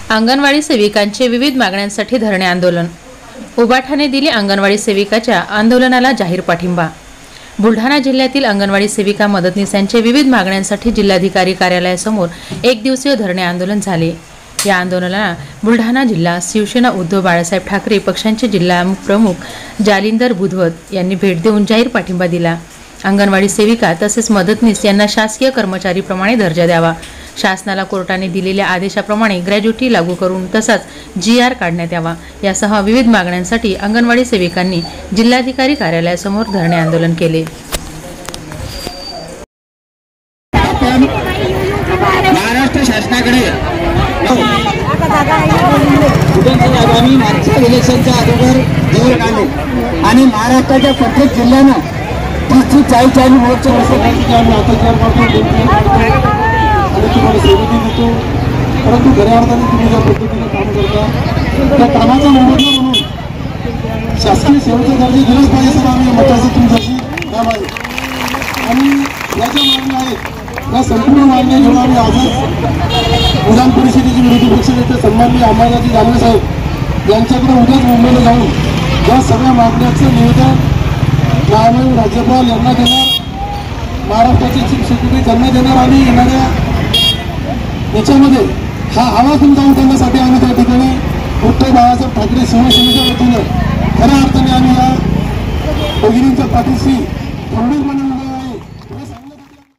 अंगणवाडी सेविकांचे विविध मागण्यांसाठी धरणे आंदोलन। उबाठाने दिली अंगणवाडी सेविकाच्या आंदोलनाला जाहीर पाठिंबा। बुलढाणा जिल्ह्यातील अंगणवाडी सेविका मदतनीसांचे विविध मागण्यांसाठी जिल्हाधिकारी कार्यालयासमोर एक दिवसीय धरणे आंदोलन झाले। या आंदोलनाला बुलढाणा जिल्हा शिवसेना उद्धव बाळासाहेब ठाकरे पक्षांचे जिल्हा प्रमुख जालिंदर बुधवत यांनी भेट देऊन जाहीर पाठिंबा दिला। अंगणवाडी सेविका तसेच मदतनीस यांना शासकीय कर्मचारीप्रमाणे दर्जा द्यावा, शासनाला कोर्टाने दिलेल्या आदेशाप्रमाणे ग्रॅज्युटी लागू करून तसाच GR काढण्यात यावा, यासह विविध मागण्यांसाठी अंगणवाडी सेविकांनी जिल्हाधिकारी कार्यालयासमोर धरणे आंदोलन केले। महाराष्ट्र शासनाकडे आगामी मागच्या इलेक्शनच्या अगोदर जोर काढले आणि महाराष्ट्राच्या प्रत्येक जिल्ह्यानं 30-40 मोर्चे परंतु खऱ्या अर्थाने तुम्ही ज्या पद्धतीने काम करता त्या कामाचा मोबदला म्हणून शासकीय सेवेचा दर्जा दिलाच पाहिजे सर, आम्ही मताचं तुमच्याशी काम आहे आणि याच्या मागण्या आहेत। या संपूर्ण मागण्या घेऊन आम्ही आजच विधान परिषदेचे विरोधी पक्षनेते सन्माननीय अंबादाजी दानवे साहेब यांच्याकडे उद्याच मुंबईला जाऊन या सगळ्या मागण्याचं निवेदन महामहिम राज्यपाल यांना देणार, महाराष्ट्राचे चीफ सेक्रेटरी त्यांना देणार आणि येणाऱ्या याच्यामध्ये हा आवाज उंचावून करण्यासाठी आम्ही त्या ठिकाणी उद्धव बाळासाहेब ठाकरे शिवसेनेच्या वतीनं खऱ्या अर्थाने आम्ही या भगिनींच्या पाठीशी खंबीरपणे